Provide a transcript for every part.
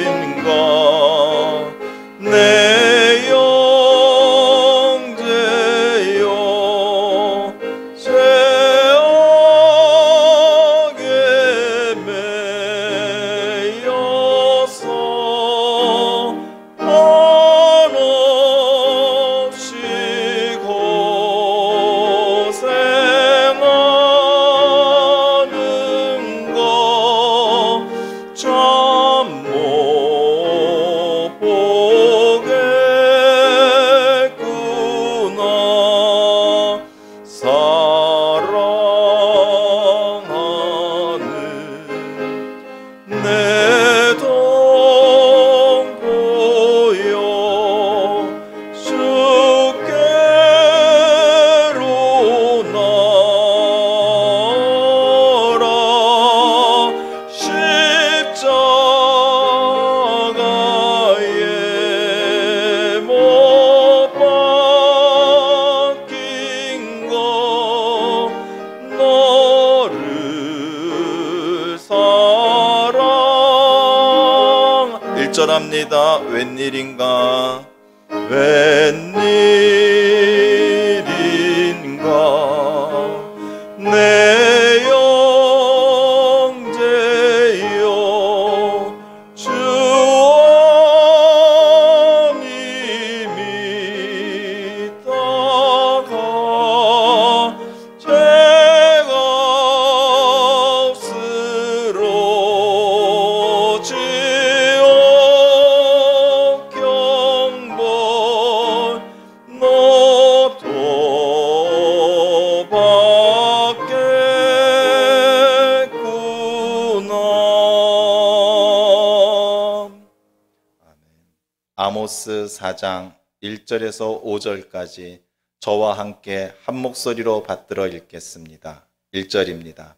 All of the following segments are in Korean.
웬일인가 내 영제여 죄악에 매여서 한없이 고생하는 거 참 못 보겠구나. 사랑하는 내 동포여 주께로 나아라. 십자가에 못 박힌 거 너를 사랑 1절합니다. 웬일인가 웬일인가 내 영제여 주 안이 믿다가 죄가 없으러지어 경본 너도 받겠구나. 아모스 4장 1절에서 5절까지 저와 함께 한 목소리로 받들어 읽겠습니다. 1절입니다.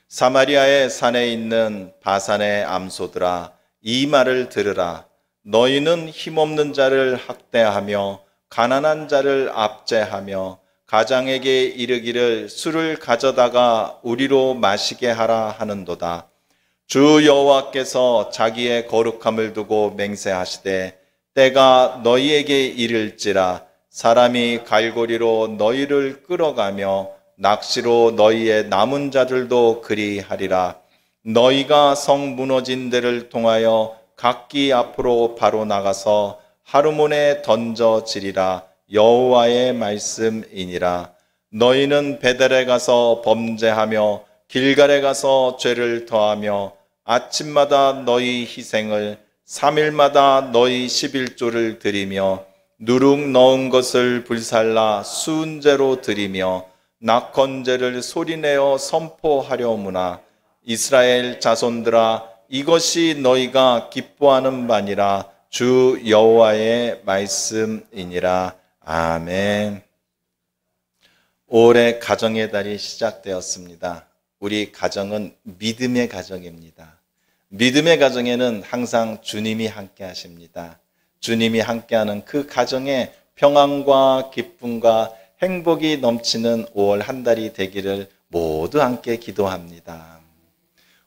사마리아의 산에 있는 바산의 암소들아, 이 말을 들으라. 너희는 힘없는 자를 학대하며 가난한 자를 압제하며 가장에게 이르기를 술을 가져다가 우리로 마시게 하라 하는도다. 주 여호와께서 자기의 거룩함을 두고 맹세하시되 때가 너희에게 이를지라. 사람이 갈고리로 너희를 끌어가며 낚시로 너희의 남은 자들도 그리하리라. 너희가 성 무너진 데를 통하여 각기 앞으로 바로 나가서 하르몬에 던져지리라. 여호와의 말씀이니라. 너희는 베델에 가서 범죄하며 길갈에 가서 죄를 더하며 아침마다 너희 희생을 3일마다 너희 11조를 드리며 누룩 넣은 것을 불살라 수은제로 드리며 낙헌제를 소리내어 선포하려무나. 이스라엘 자손들아, 이것이 너희가 기뻐하는 바니라. 주 여호와의 말씀이니라. 아멘. 올해 가정의 달이 시작되었습니다. 우리 가정은 믿음의 가정입니다. 믿음의 가정에는 항상 주님이 함께 하십니다. 주님이 함께하는 그 가정에 평안과 기쁨과 행복이 넘치는 5월 한 달이 되기를 모두 함께 기도합니다.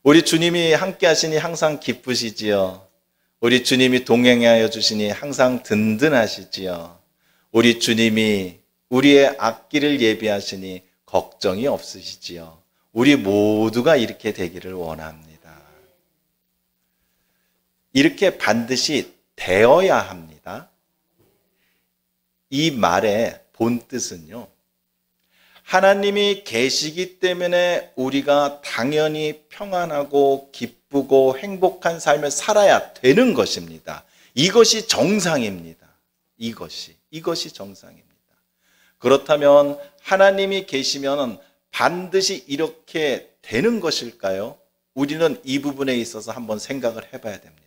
우리 주님이 함께 하시니 항상 기쁘시지요. 우리 주님이 동행하여 주시니 항상 든든하시지요. 우리 주님이 우리의 앞길을 예비하시니 걱정이 없으시지요. 우리 모두가 이렇게 되기를 원합니다. 이렇게 반드시 되어야 합니다. 이 말의 본뜻은요, 하나님이 계시기 때문에 우리가 당연히 평안하고 기쁘고 행복한 삶을 살아야 되는 것입니다. 이것이 정상입니다. 이것이 정상입니다. 그렇다면 하나님이 계시면 반드시 이렇게 되는 것일까요? 우리는 이 부분에 있어서 한번 생각을 해봐야 됩니다.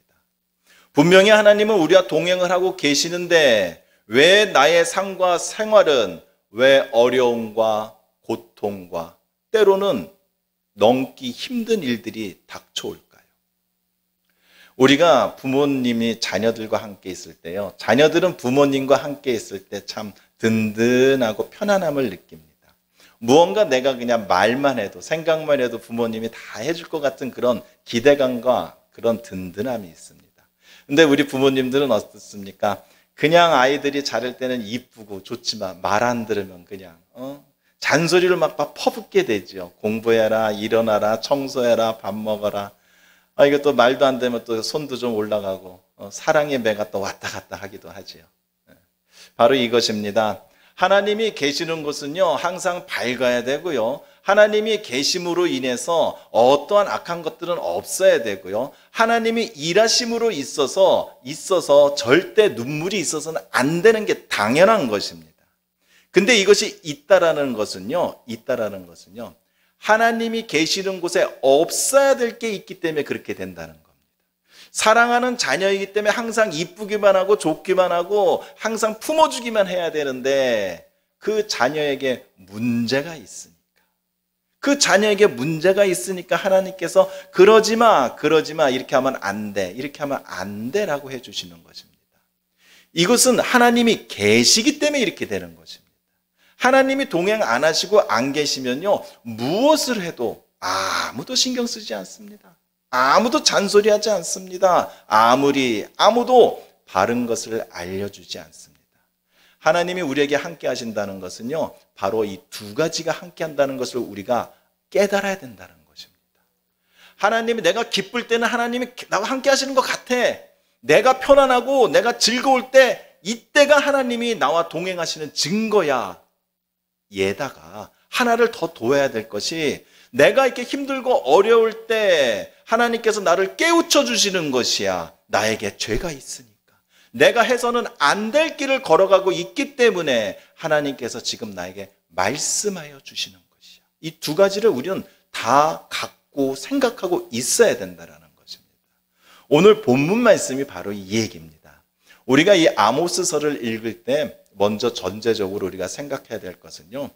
분명히 하나님은 우리와 동행을 하고 계시는데 왜 나의 삶과 생활은 왜 어려움과 고통과 때로는 넘기 힘든 일들이 닥쳐올까요? 우리가 부모님이 자녀들과 함께 있을 때요, 자녀들은 부모님과 함께 있을 때 참 든든하고 편안함을 느낍니다. 무언가 내가 그냥 말만 해도 생각만 해도 부모님이 다 해줄 것 같은 그런 기대감과 그런 든든함이 있습니다. 근데 우리 부모님들은 어떻습니까? 그냥 아이들이 자랄 때는 이쁘고 좋지만 말 안 들으면 그냥 잔소리를 막 퍼붓게 되죠. 공부해라, 일어나라, 청소해라, 밥 먹어라. 이것도 말도 안 되면 또 손도 좀 올라가고 사랑의 매가 또 왔다 갔다 하기도 하지요. 바로 이것입니다. 하나님이 계시는 곳은요 항상 밝아야 되고요, 하나님이 계심으로 인해서 어떠한 악한 것들은 없어야 되고요, 하나님이 일하심으로 있어서 절대 눈물이 있어서는 안 되는 게 당연한 것입니다. 근데 이것이 있다라는 것은요 하나님이 계시는 곳에 없어야 될 게 있기 때문에 그렇게 된다는 겁니다. 사랑하는 자녀이기 때문에 항상 이쁘기만 하고 좋기만 하고 항상 품어주기만 해야 되는데 그 자녀에게 문제가 있으니까, 그 자녀에게 문제가 있으니까 하나님께서 그러지 마 이렇게 하면 안 돼, 이렇게 하면 안 돼라고 해주시는 것입니다. 이것은 하나님이 계시기 때문에 이렇게 되는 것입니다. 하나님이 동행 안 하시고 안 계시면요 무엇을 해도 아무도 신경 쓰지 않습니다. 아무도 잔소리하지 않습니다. 아무도 바른 것을 알려주지 않습니다. 하나님이 우리에게 함께 하신다는 것은요 바로 이 두 가지가 함께 한다는 것을 우리가 깨달아야 된다는 것입니다. 하나님이 내가 기쁠 때는 하나님이 나와 함께 하시는 것 같아. 내가 편안하고 내가 즐거울 때 이때가 하나님이 나와 동행하시는 증거야. 얘다가 하나를 더 둬야 될 것이, 내가 이렇게 힘들고 어려울 때 하나님께서 나를 깨우쳐 주시는 것이야. 나에게 죄가 있으니까, 내가 해서는 안 될 길을 걸어가고 있기 때문에 하나님께서 지금 나에게 말씀하여 주시는 것이야. 이 두 가지를 우리는 다 갖고 생각하고 있어야 된다는 것입니다. 오늘 본문 말씀이 바로 이 얘기입니다. 우리가 이 아모스서를 읽을 때 먼저 전제적으로 우리가 생각해야 될 것은요,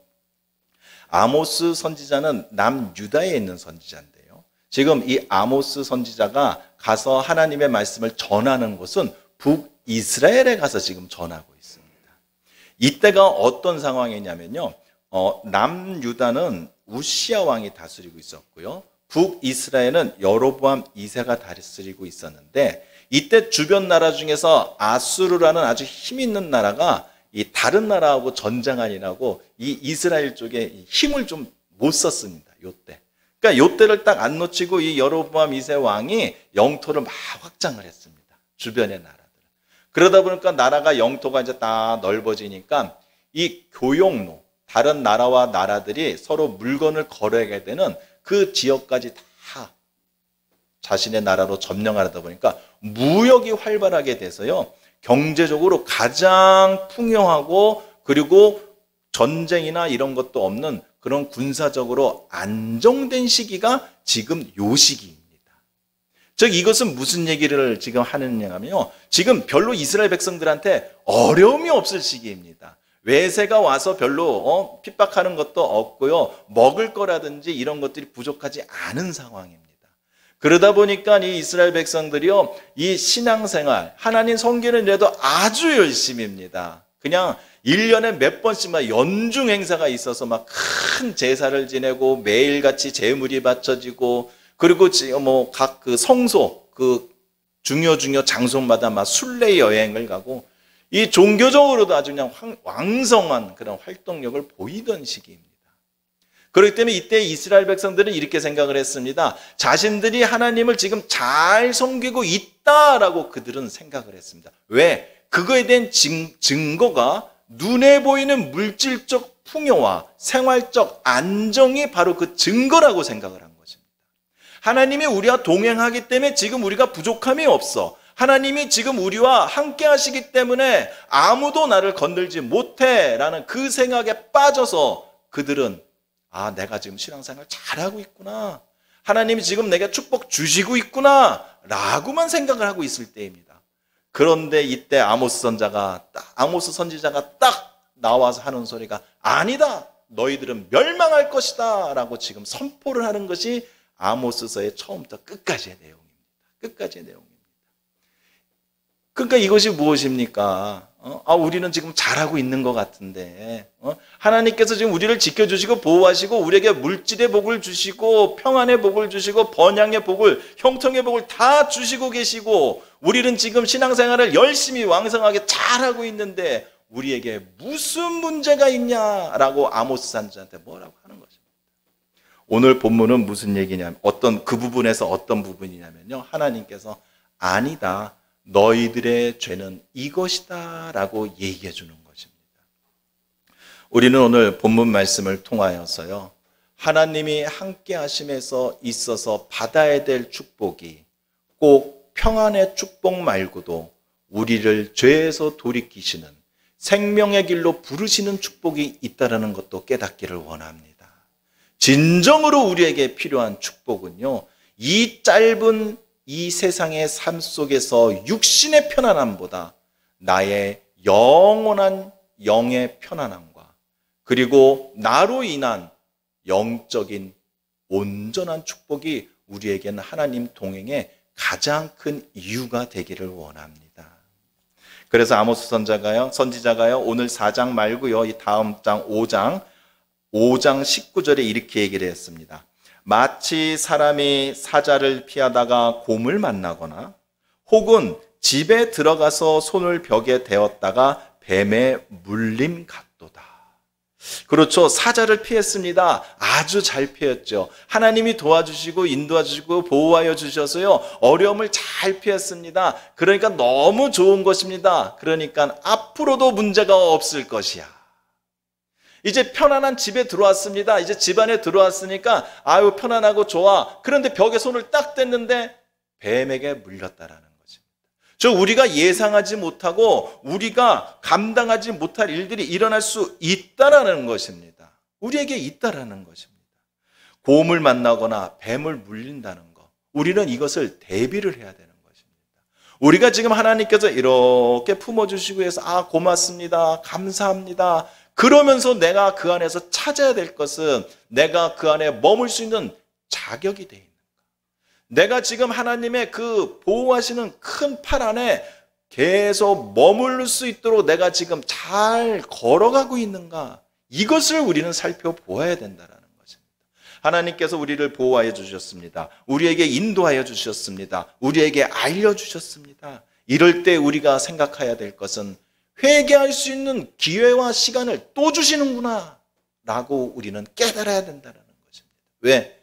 아모스 선지자는 남유다에 있는 선지자인데요, 지금 이 아모스 선지자가 가서 하나님의 말씀을 전하는 곳은 북이스라엘에 가서 지금 전하고 있습니다. 이때가 어떤 상황이냐면요, 남유다는 우시야 왕이 다스리고 있었고요, 북이스라엘은 여로보암 2세가 다스리고 있었는데, 이때 주변 나라 중에서 아수르라는 아주 힘 있는 나라가 이 다른 나라하고 전쟁하느라고 이 이스라엘 쪽에 힘을 좀 못 썼습니다. 요때. 그러니까 요때를 딱 안 놓치고 이 여로보암 2세 왕이 영토를 막 확장을 했습니다. 주변의 나라들. 그러다 보니까 나라가 영토가 이제 다 넓어지니까 이 교역로, 다른 나라와 나라들이 서로 물건을 거래하게 되는 그 지역까지 다 자신의 나라로 점령하다 보니까 무역이 활발하게 돼서요, 경제적으로 가장 풍요하고 그리고 전쟁이나 이런 것도 없는 그런 군사적으로 안정된 시기가 지금 요 시기입니다. 즉 이것은 무슨 얘기를 지금 하느냐면요, 지금 별로 이스라엘 백성들한테 어려움이 없을 시기입니다. 외세가 와서 별로 핍박하는 것도 없고요, 먹을 거라든지 이런 것들이 부족하지 않은 상황입니다. 그러다 보니까 이 이스라엘 백성들이요, 이 신앙생활, 하나님 섬기는 일에도 아주 열심입니다. 그냥 1년에 몇 번씩만 연중 행사가 있어서 막 큰 제사를 지내고 매일같이 제물이 바쳐지고, 그리고 뭐 각 그 성소, 그 중요 장소마다 막 순례 여행을 가고, 이 종교적으로도 아주 그냥 왕성한 그런 활동력을 보이던 시기입니다. 그렇기 때문에 이때 이스라엘 백성들은 이렇게 생각을 했습니다. 자신들이 하나님을 지금 잘 섬기고 있다라고 그들은 생각을 했습니다. 왜? 그거에 대한 증거가 눈에 보이는 물질적 풍요와 생활적 안정이 바로 그 증거라고 생각을 한 것입니다. 하나님이 우리와 동행하기 때문에 지금 우리가 부족함이 없어. 하나님이 지금 우리와 함께 하시기 때문에 아무도 나를 건들지 못해 라는 그 생각에 빠져서 그들은 내가 지금 신앙생활 잘하고 있구나, 하나님이 지금 내게 축복 주시고 있구나 라고만 생각을 하고 있을 때입니다. 그런데 이때 아모스 선지자가 딱 나와서 하는 소리가, 아니다, 너희들은 멸망할 것이다 라고 지금 선포를 하는 것이 아모스서의 처음부터 끝까지의 내용입니다. 끝까지의 내용입니다. 그러니까 이것이 무엇입니까? 우리는 지금 잘하고 있는 것 같은데, 하나님께서 지금 우리를 지켜주시고 보호하시고 우리에게 물질의 복을 주시고 평안의 복을 주시고 번영의 복을, 형통의 복을 다 주시고 계시고 우리는 지금 신앙생활을 열심히 왕성하게 잘하고 있는데 우리에게 무슨 문제가 있냐라고 아모스 선지자한테 뭐라고 하는 것입니다. 오늘 본문은 무슨 얘기냐면 그 부분에서 어떤 부분이냐면요, 하나님께서 아니다, 너희들의 죄는 이것이다 라고 얘기해 주는 것입니다. 우리는 오늘 본문 말씀을 통하여서요, 하나님이 함께 하심에서 있어서 받아야 될 축복이 꼭 평안의 축복 말고도 우리를 죄에서 돌이키시는 생명의 길로 부르시는 축복이 있다는 것도 깨닫기를 원합니다. 진정으로 우리에게 필요한 축복은요, 이 짧은 이 세상의 삶 속에서 육신의 편안함보다 나의 영원한 영의 편안함과 그리고 나로 인한 영적인 온전한 축복이 우리에게는 하나님 동행의 가장 큰 이유가 되기를 원합니다. 그래서 아모스 선지자가요 오늘 4장 말고요, 이 다음 장 5장 19절에 이렇게 얘기를 했습니다. 마치 사람이 사자를 피하다가 곰을 만나거나 혹은 집에 들어가서 손을 벽에 대었다가 뱀에 물림 같도다. 그렇죠. 사자를 피했습니다. 아주 잘 피했죠. 하나님이 도와주시고 인도해주시고 보호하여 주셔서요, 어려움을 잘 피했습니다. 그러니까 너무 좋은 것입니다. 그러니까 앞으로도 문제가 없을 것이야. 이제 편안한 집에 들어왔습니다. 이제 집안에 들어왔으니까 아유 편안하고 좋아. 그런데 벽에 손을 딱 댔는데 뱀에게 물렸다라는 것입니다. 저 우리가 예상하지 못하고 우리가 감당하지 못할 일들이 일어날 수 있다라는 것입니다. 우리에게 있다라는 것입니다. 곰을 만나거나 뱀을 물린다는 것, 우리는 이것을 대비를 해야 되는 것입니다. 우리가 지금 하나님께서 이렇게 품어주시고 해서 고맙습니다, 감사합니다, 그러면서 내가 그 안에서 찾아야 될 것은 내가 그 안에 머물 수 있는 자격이 되어 있는가? 내가 지금 하나님의 그 보호하시는 큰 팔 안에 계속 머무를 수 있도록 내가 지금 잘 걸어가고 있는가? 이것을 우리는 살펴보아야 된다는 것입니다. 하나님께서 우리를 보호하여 주셨습니다. 우리에게 인도하여 주셨습니다. 우리에게 알려주셨습니다. 이럴 때 우리가 생각해야 될 것은 회개할 수 있는 기회와 시간을 또 주시는구나 라고 우리는 깨달아야 된다는 것입니다. 왜?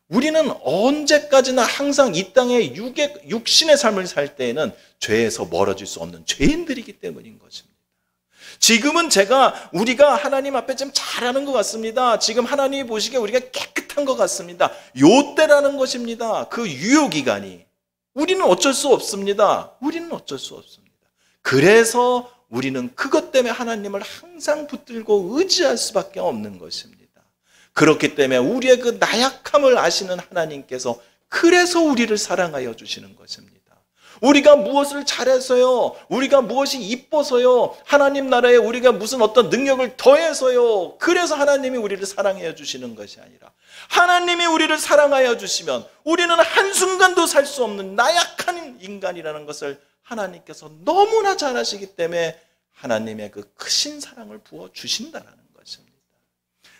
우리는 언제까지나 항상 이 땅에 육신의 삶을 살 때에는 죄에서 멀어질 수 없는 죄인들이기 때문인 것입니다. 지금은 우리가 하나님 앞에 좀 잘하는 것 같습니다. 지금 하나님이 보시기에 우리가 깨끗한 것 같습니다. 요때라는 것입니다. 그 유효기간이. 우리는 어쩔 수 없습니다. 우리는 어쩔 수 없습니다. 그래서 우리는 그것 때문에 하나님을 항상 붙들고 의지할 수밖에 없는 것입니다. 그렇기 때문에 우리의 그 나약함을 아시는 하나님께서 그래서 우리를 사랑하여 주시는 것입니다. 우리가 무엇을 잘해서요, 우리가 무엇이 이뻐서요, 하나님 나라에 우리가 무슨 어떤 능력을 더해서요, 그래서 하나님이 우리를 사랑하여 주시는 것이 아니라 하나님이 우리를 사랑하여 주시면 우리는 한순간도 살 수 없는 나약한 인간이라는 것을 하나님께서 너무나 잘 아시기 때문에 하나님의 그 크신 사랑을 부어주신다는 것입니다.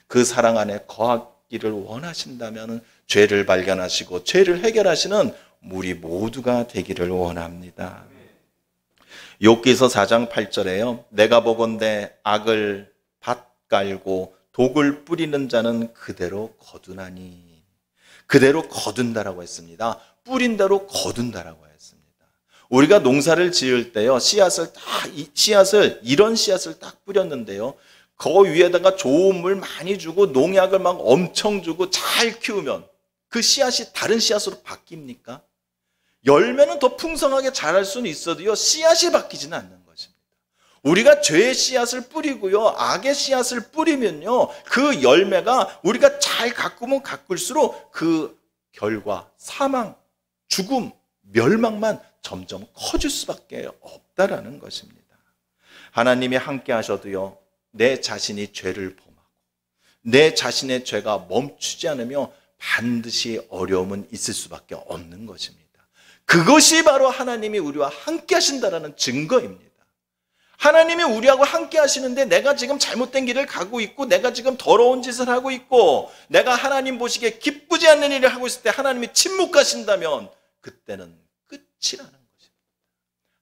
그 사랑 안에 거하기를 원하신다면 죄를 발견하시고 죄를 해결하시는 우리 모두가 되기를 원합니다. 욥기서 4장 8절에요. 내가 보건대 악을 밭갈고 독을 뿌리는 자는 그대로 거두나니. 그대로 거둔다라고 했습니다. 뿌린 대로 거둔다라고 했습니다. 우리가 농사를 지을 때요, 이런 씨앗을 딱 뿌렸는데요, 그 위에다가 좋은 물 많이 주고 농약을 막 엄청 주고 잘 키우면 그 씨앗이 다른 씨앗으로 바뀝니까? 열매는 더 풍성하게 자랄 수는 있어도요, 씨앗이 바뀌지는 않는 것입니다. 우리가 죄의 씨앗을 뿌리고요, 악의 씨앗을 뿌리면요, 그 열매가 우리가 잘 가꾸면 가꿀수록 그 결과, 사망, 죽음, 멸망만 점점 커질 수밖에 없다라는 것입니다. 하나님이 함께 하셔도요, 내 자신이 죄를 범하고 내 자신의 죄가 멈추지 않으며 반드시 어려움은 있을 수밖에 없는 것입니다. 그것이 바로 하나님이 우리와 함께 하신다라는 증거입니다. 하나님이 우리하고 함께 하시는데 내가 지금 잘못된 길을 가고 있고 내가 지금 더러운 짓을 하고 있고 내가 하나님 보시기에 기쁘지 않는 일을 하고 있을 때 하나님이 침묵하신다면 그때는 끝이라는 것입니다.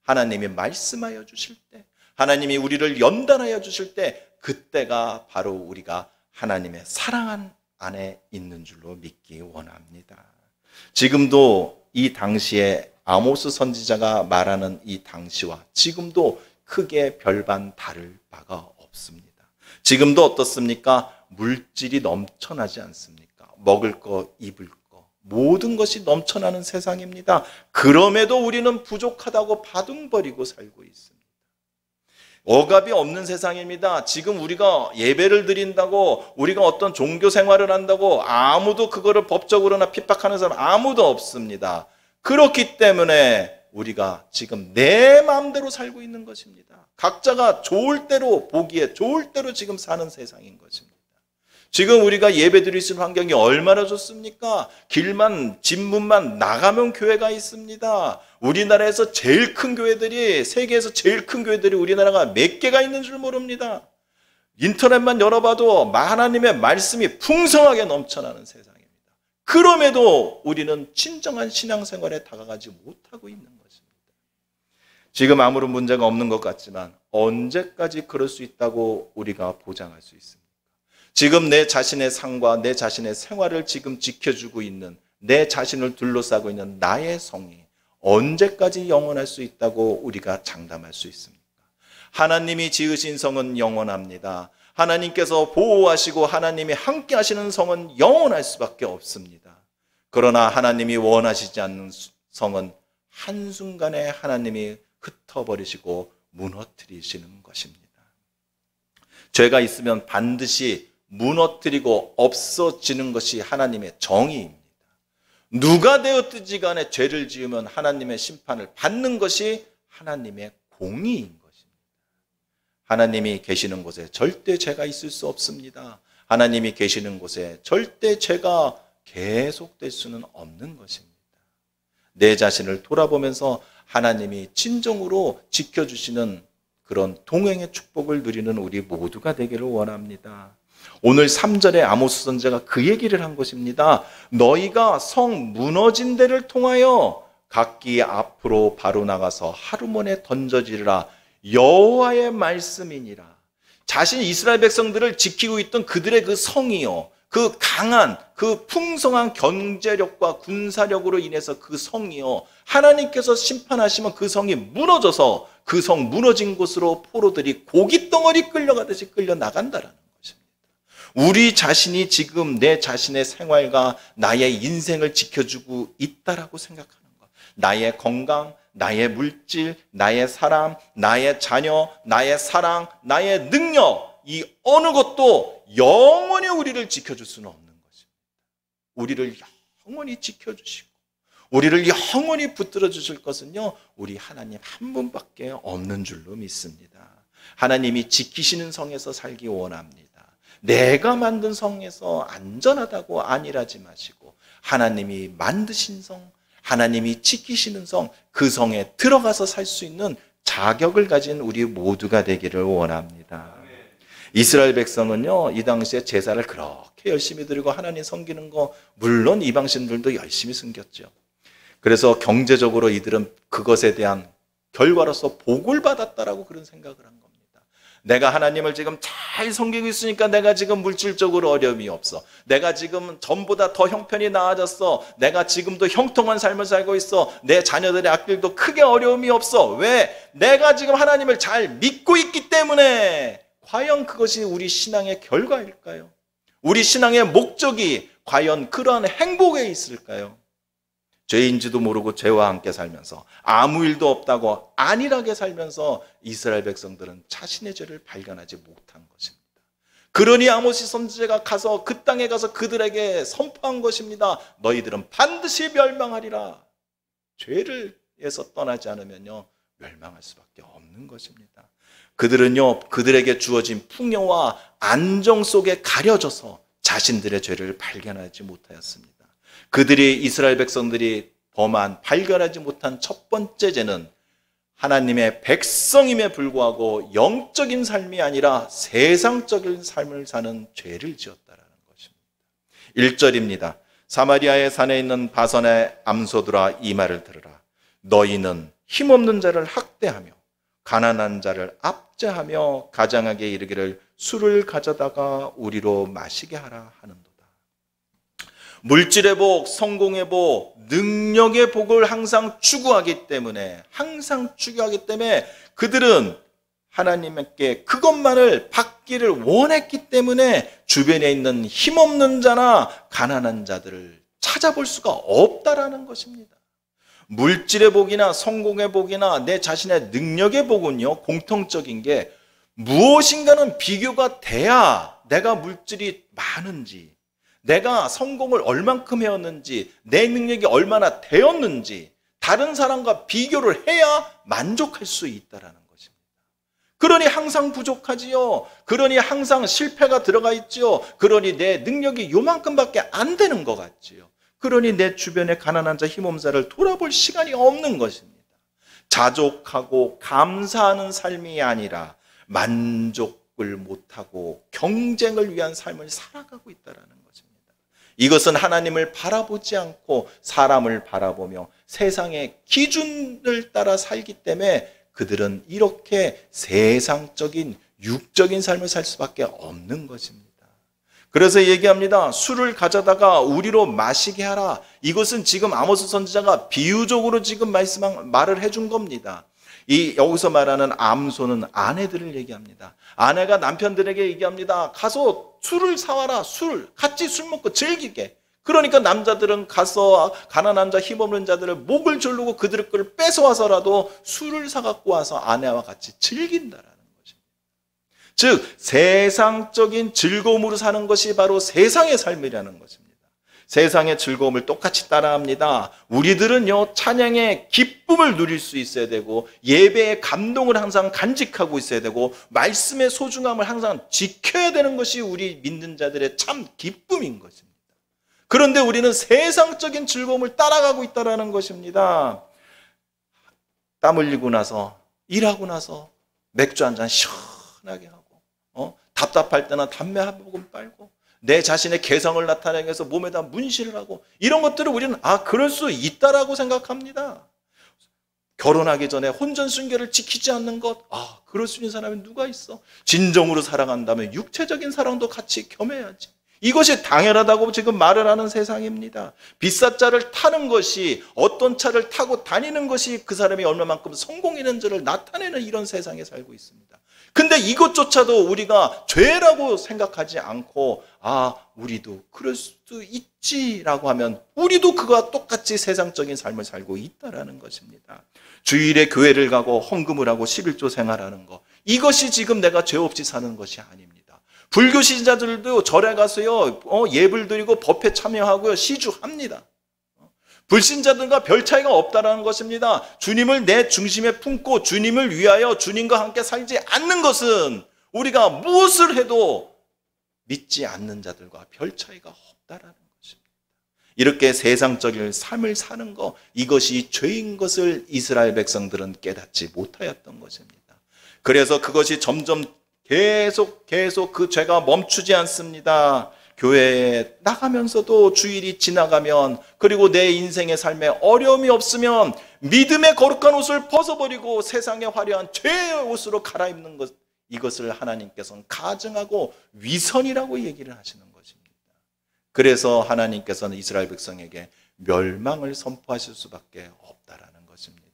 하나님이 말씀하여 주실 때, 하나님이 우리를 연단하여 주실 때 그때가 바로 우리가 하나님의 사랑 안에 있는 줄로 믿기 원합니다. 지금도 이 당시에 아모스 선지자가 말하는 이 당시와 지금도 크게 별반 다를 바가 없습니다. 지금도 어떻습니까? 물질이 넘쳐나지 않습니까? 먹을 거, 입을 거, 모든 것이 넘쳐나는 세상입니다. 그럼에도 우리는 부족하다고 바둥거리고 살고 있습니다. 억압이 없는 세상입니다. 지금 우리가 예배를 드린다고, 우리가 어떤 종교 생활을 한다고 아무도 그거를 법적으로나 핍박하는 사람 아무도 없습니다. 그렇기 때문에 우리가 지금 내 마음대로 살고 있는 것입니다. 각자가 좋을 대로 보기에 좋을 대로 지금 사는 세상인 것입니다. 지금 우리가 예배 드릴 수 있는 환경이 얼마나 좋습니까? 길만 집문만 나가면 교회가 있습니다. 우리나라에서 제일 큰 교회들이, 세계에서 제일 큰 교회들이 우리나라가 몇 개가 있는 줄 모릅니다. 인터넷만 열어봐도 하나님의 말씀이 풍성하게 넘쳐나는 세상입니다. 그럼에도 우리는 진정한 신앙생활에 다가가지 못하고 있는 것입니다. 지금 아무런 문제가 없는 것 같지만 언제까지 그럴 수 있다고 우리가 보장할 수 있습니까? 지금 내 자신의 삶과 내 자신의 생활을 지금 지켜주고 있는, 내 자신을 둘러싸고 있는 나의 성이 언제까지 영원할 수 있다고 우리가 장담할 수 있습니까? 하나님이 지으신 성은 영원합니다. 하나님께서 보호하시고 하나님이 함께 하시는 성은 영원할 수밖에 없습니다. 그러나 하나님이 원하시지 않는 성은 한순간에 하나님이 흩어버리시고 무너뜨리시는 것입니다. 죄가 있으면 반드시 무너뜨리고 없어지는 것이 하나님의 정의입니다. 누가 되었든지 간에 죄를 지으면 하나님의 심판을 받는 것이 하나님의 공의인 것입니다. 하나님이 계시는 곳에 절대 죄가 있을 수 없습니다. 하나님이 계시는 곳에 절대 죄가 계속될 수는 없는 것입니다. 내 자신을 돌아보면서 하나님이 진정으로 지켜주시는 그런 동행의 축복을 누리는 우리 모두가 되기를 원합니다. 오늘 3절에 아모스 선지자가 그 얘기를 한 것입니다. 너희가 성 무너진 데를 통하여 각기 앞으로 바로 나가서 하루몬에 던져지리라. 여호와의 말씀이니라. 자신 이스라엘 백성들을 지키고 있던 그들의 그 성이요, 그 강한, 그 풍성한 경제력과 군사력으로 인해서 그 성이요, 하나님께서 심판하시면 그 성이 무너져서 그 성 무너진 곳으로 포로들이 고깃덩어리 끌려가듯이 끌려나간다라는 것입니다. 우리 자신이 지금 내 자신의 생활과 나의 인생을 지켜주고 있다라고 생각하는 것. 나의 건강, 나의 물질, 나의 사람, 나의 자녀, 나의 사랑, 나의 능력, 이 어느 것도 영원히 우리를 지켜줄 수는 없는 것입니다. 우리를 영원히 지켜주시고 우리를 영원히 붙들어 주실 것은요, 우리 하나님 한 분밖에 없는 줄로 믿습니다. 하나님이 지키시는 성에서 살기 원합니다. 내가 만든 성에서 안전하다고 안일하지 마시고 하나님이 만드신 성, 하나님이 지키시는 성, 그 성에 들어가서 살 수 있는 자격을 가진 우리 모두가 되기를 원합니다. 이스라엘 백성은요, 이 당시에 제사를 그렇게 열심히 드리고 하나님 섬기는 거, 물론 이방신들도 열심히 섬겼죠. 그래서 경제적으로 이들은 그것에 대한 결과로서 복을 받았다라고 그런 생각을 한 겁니다. 내가 하나님을 지금 잘 섬기고 있으니까 내가 지금 물질적으로 어려움이 없어. 내가 지금 전보다 더 형편이 나아졌어. 내가 지금도 형통한 삶을 살고 있어. 내 자녀들의 앞길도 크게 어려움이 없어. 왜? 내가 지금 하나님을 잘 믿고 있기 때문에. 과연 그것이 우리 신앙의 결과일까요? 우리 신앙의 목적이 과연 그러한 행복에 있을까요? 죄인지도 모르고 죄와 함께 살면서 아무 일도 없다고 안일하게 살면서 이스라엘 백성들은 자신의 죄를 발견하지 못한 것입니다. 그러니 아모스 선지자가 가서 그 땅에 가서 그들에게 선포한 것입니다. 너희들은 반드시 멸망하리라. 죄를에서 떠나지 않으면요, 멸망할 수밖에 없는 것입니다. 그들은요, 그들에게 주어진 풍요와 안정 속에 가려져서 자신들의 죄를 발견하지 못하였습니다. 그들이 이스라엘 백성들이 범한 발견하지 못한 첫 번째 죄는 하나님의 백성임에 불구하고 영적인 삶이 아니라 세상적인 삶을 사는 죄를 지었다라는 것입니다. 1절입니다. 사마리아의 산에 있는 바산의 암소들아 이 말을 들으라. 너희는 힘없는 자를 학대하며 가난한 자를 압제하며 가장하게 이르기를 술을 가져다가 우리로 마시게 하라 하는도다. 물질의 복, 성공의 복, 능력의 복을 항상 추구하기 때문에 그들은 하나님께 그것만을 받기를 원했기 때문에 주변에 있는 힘없는 자나 가난한 자들을 찾아볼 수가 없다라는 것입니다. 물질의 복이나 성공의 복이나 내 자신의 능력의 복은요, 공통적인 게 무엇인가는 비교가 돼야 내가 물질이 많은지, 내가 성공을 얼만큼 해왔는지, 내 능력이 얼마나 되었는지 다른 사람과 비교를 해야 만족할 수 있다라는 것입니다. 그러니 항상 부족하지요. 그러니 항상 실패가 들어가 있지요. 그러니 내 능력이 요만큼밖에 안 되는 것 같지요. 그러니 내 주변의 가난한 자, 힘없는 자를 돌아볼 시간이 없는 것입니다. 자족하고 감사하는 삶이 아니라 만족을 못하고 경쟁을 위한 삶을 살아가고 있다는 것입니다. 이것은 하나님을 바라보지 않고 사람을 바라보며 세상의 기준을 따라 살기 때문에 그들은 이렇게 세상적인 육적인 삶을 살 수밖에 없는 것입니다. 그래서 얘기합니다. 술을 가져다가 우리로 마시게 하라. 이것은 지금 아모스 선지자가 비유적으로 지금 말을 해준 겁니다. 여기서 말하는 암소는 아내들을 얘기합니다. 아내가 남편들에게 얘기합니다. 가서 술을 사와라. 같이 술 먹고 즐기게. 그러니까 남자들은 가서 가난한 자, 힘없는 자들을 목을 조르고 그들의 걸 뺏어와서라도 술을 사갖고 와서 아내와 같이 즐긴다라는 것입니다. 즉 세상적인 즐거움으로 사는 것이 바로 세상의 삶이라는 것입니다. 세상의 즐거움을 똑같이 따라합니다. 우리들은요, 찬양의 기쁨을 누릴 수 있어야 되고 예배의 감동을 항상 간직하고 있어야 되고 말씀의 소중함을 항상 지켜야 되는 것이 우리 믿는 자들의 참 기쁨인 것입니다. 그런데 우리는 세상적인 즐거움을 따라가고 있다는 것입니다. 땀 흘리고 나서, 일하고 나서 맥주 한 잔 시원하게 하고, 답답할 때나 담배 한 모금 빨고, 내 자신의 개성을 나타내기 위해서 몸에다 문신을 하고, 이런 것들을 우리는 그럴 수 있다라고 생각합니다. 결혼하기 전에 혼전 순결을 지키지 않는 것, 그럴 수 있는 사람이 누가 있어? 진정으로 사랑한다면 육체적인 사랑도 같이 겸해야지. 이것이 당연하다고 지금 말을 하는 세상입니다. 비싼 차를 타는 것이, 어떤 차를 타고 다니는 것이 그 사람이 얼마만큼 성공했는지를 나타내는 이런 세상에 살고 있습니다. 근데 이것조차도 우리가 죄라고 생각하지 않고 우리도 그럴 수도 있지라고 하면 우리도 그와 똑같이 세상적인 삶을 살고 있다라는 것입니다. 주일에 교회를 가고 헌금을 하고 11조 생활하는 것, 이것이 지금 내가 죄 없이 사는 것이 아닙니다. 불교 신자들도 절에 가서요, 예불 드리고 법회 참여하고요, 시주합니다. 불신자들과 별 차이가 없다라는 것입니다. 주님을 내 중심에 품고 주님을 위하여 주님과 함께 살지 않는 것은 우리가 무엇을 해도 믿지 않는 자들과 별 차이가 없다라는 것입니다. 이렇게 세상적인 삶을 사는 것, 이것이 죄인 것을 이스라엘 백성들은 깨닫지 못하였던 것입니다. 그래서 그것이 점점 계속 그 죄가 멈추지 않습니다. 교회에 나가면서도 주일이 지나가면, 그리고 내 인생의 삶에 어려움이 없으면 믿음의 거룩한 옷을 벗어버리고 세상의 화려한 죄의 옷으로 갈아입는 것, 이것을 하나님께서는 가증하고 위선이라고 얘기를 하시는 것입니다. 그래서 하나님께서는 이스라엘 백성에게 멸망을 선포하실 수밖에 없다라는 것입니다.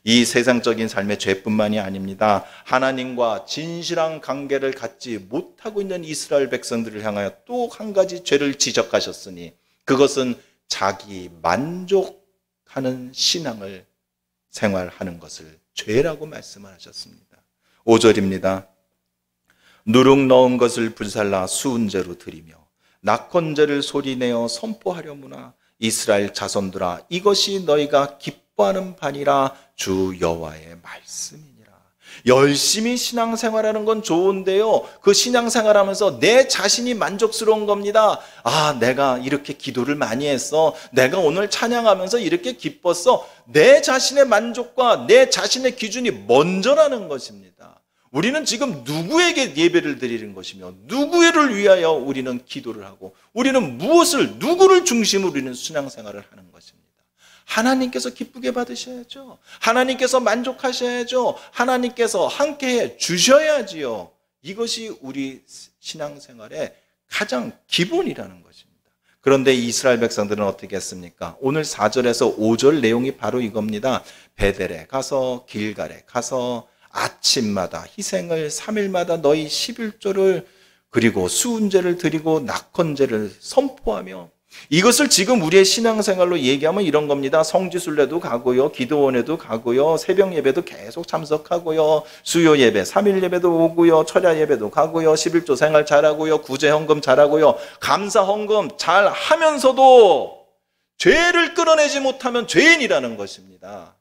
이 세상적인 삶의 죄뿐만이 아닙니다. 하나님과 진실한 관계를 갖지 못하고 있는 이스라엘 백성들을 향하여 또 한 가지 죄를 지적하셨으니 그것은 자기 만족하는 신앙을 생활하는 것을 죄라고 말씀을 하셨습니다. 5절입니다. 누룩 넣은 것을 불살라 수은제로 드리며 낙헌제를 소리내어 선포하려무나 이스라엘 자손들아, 이것이 너희가 기뻐하는 바니라 주 여호와의 말씀이니라. 열심히 신앙생활하는 건 좋은데요, 그 신앙생활하면서 내 자신이 만족스러운 겁니다. 아, 내가 이렇게 기도를 많이 했어, 내가 오늘 찬양하면서 이렇게 기뻤어. 내 자신의 만족과 내 자신의 기준이 먼저라는 것입니다. 우리는 지금 누구에게 예배를 드리는 것이며 누구를 위하여 우리는 기도를 하고, 우리는 무엇을, 누구를 중심으로 우리는 신앙생활을 하는 것입니다. 하나님께서 기쁘게 받으셔야죠. 하나님께서 만족하셔야죠. 하나님께서 함께해 주셔야지요. 이것이 우리 신앙생활의 가장 기본이라는 것입니다. 그런데 이스라엘 백성들은 어떻게 했습니까? 오늘 4절에서 5절 내용이 바로 이겁니다. 베델에 가서 길갈에 가서 아침마다 희생을 3일마다 너희 11조를 그리고 수은제를 드리고 낙헌제를 선포하며, 이것을 지금 우리의 신앙생활로 얘기하면 이런 겁니다. 성지순례도 가고요, 기도원에도 가고요, 새벽 예배도 계속 참석하고요, 수요 예배, 3일 예배도 오고요, 철야 예배도 가고요, 11조 생활 잘하고요, 구제 헌금 잘하고요, 감사 헌금 잘 하면서도 죄를 끌어내지 못하면 죄인이라는 것입니다.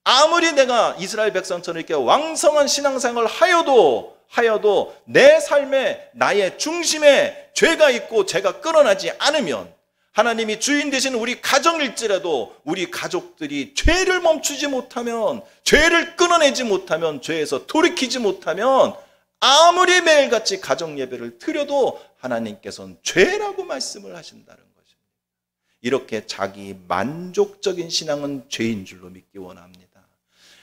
아무리 내가 이스라엘 백성처럼 이렇게 왕성한 신앙생활을 하여도 내 삶에, 나의 중심에 죄가 있고 죄가 끌어나지 않으면, 하나님이 주인 되신 우리 가정일지라도 우리 가족들이 죄를 멈추지 못하면, 죄를 끊어내지 못하면, 죄에서 돌이키지 못하면 아무리 매일같이 가정 예배를 드려도 하나님께서는 죄라고 말씀을 하신다는 것입니다. 이렇게 자기 만족적인 신앙은 죄인 줄로 믿기 원합니다.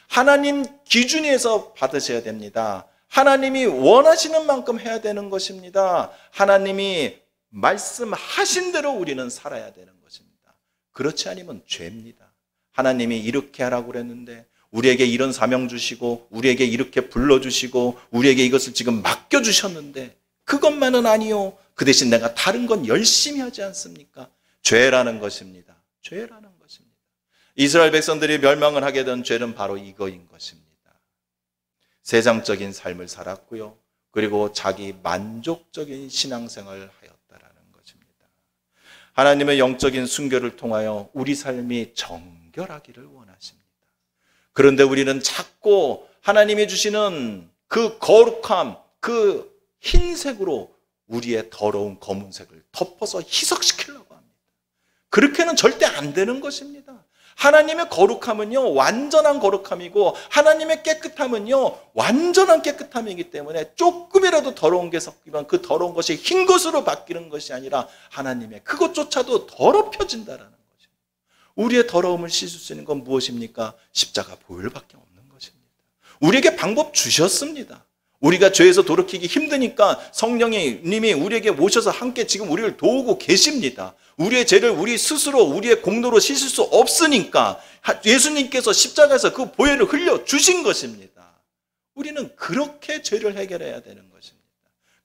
하나님 기준에서 받으셔야 됩니다. 하나님이 원하시는 만큼 해야 되는 것입니다. 하나님이 말씀하신 대로 우리는 살아야 되는 것입니다. 그렇지 않으면 죄입니다. 하나님이 이렇게 하라고 그랬는데, 우리에게 이런 사명 주시고, 우리에게 이렇게 불러주시고, 우리에게 이것을 지금 맡겨주셨는데 그것만은 아니요, 그 대신 내가 다른 건 열심히 하지 않습니까? 죄라는 것입니다. 죄라는 것입니다. 이스라엘 백성들이 멸망을 하게 된 죄는 바로 이거인 것입니다. 세상적인 삶을 살았고요, 그리고 자기 만족적인 신앙생활을 하였다라는 것입니다. 하나님의 영적인 순교를 통하여 우리 삶이 정결하기를 원하십니다. 그런데 우리는 자꾸 하나님이 주시는 그 거룩함, 그 흰색으로 우리의 더러운 검은색을 덮어서 희석시키려고 합니다. 그렇게는 절대 안 되는 것입니다. 하나님의 거룩함은요, 완전한 거룩함이고, 하나님의 깨끗함은요, 완전한 깨끗함이기 때문에 조금이라도 더러운 게 섞이면 그 더러운 것이 흰 것으로 바뀌는 것이 아니라 하나님의 그것조차도 더럽혀진다라는 거죠. 우리의 더러움을 씻을 수 있는 건 무엇입니까? 십자가 보혈밖에 없는 것입니다. 우리에게 방법 주셨습니다. 우리가 죄에서 돌이키기 힘드니까 성령님이 우리에게 오셔서 함께 지금 우리를 도우고 계십니다. 우리의 죄를 우리 스스로 우리의 공로로 씻을 수 없으니까 예수님께서 십자가에서 그 보혈을 흘려주신 것입니다. 우리는 그렇게 죄를 해결해야 되는 것입니다.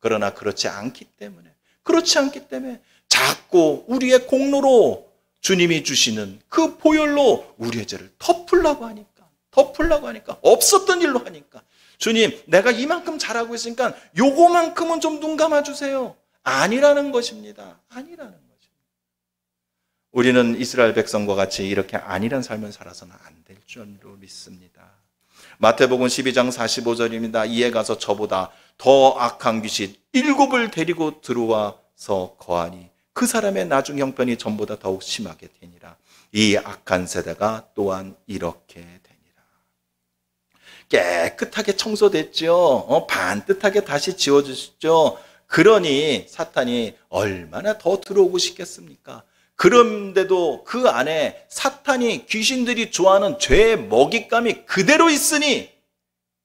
그러나 그렇지 않기 때문에 자꾸 우리의 공로로 주님이 주시는 그 보혈로 우리의 죄를 덮으려고 하니까 없었던 일로 하니까, 주님 내가 이만큼 잘하고 있으니까 요거만큼은 좀 눈 감아주세요. 아니라는 것입니다. 우리는 이스라엘 백성과 같이 이렇게 아니란 삶을 살아서는 안 될 줄로 믿습니다. 마태복음 12장 45절입니다. 이에 가서 저보다 더 악한 귀신 7을 데리고 들어와서 거하니 그 사람의 나중 형편이 전보다 더욱 심하게 되니라. 이 악한 세대가 또한 이렇게 되니라. 깨끗하게 청소됐죠. 반듯하게 다시 지워주셨죠. 그러니 사탄이 얼마나 더 들어오고 싶겠습니까? 그런데도 그 안에 사탄이, 귀신들이 좋아하는 죄의 먹잇감이 그대로 있으니,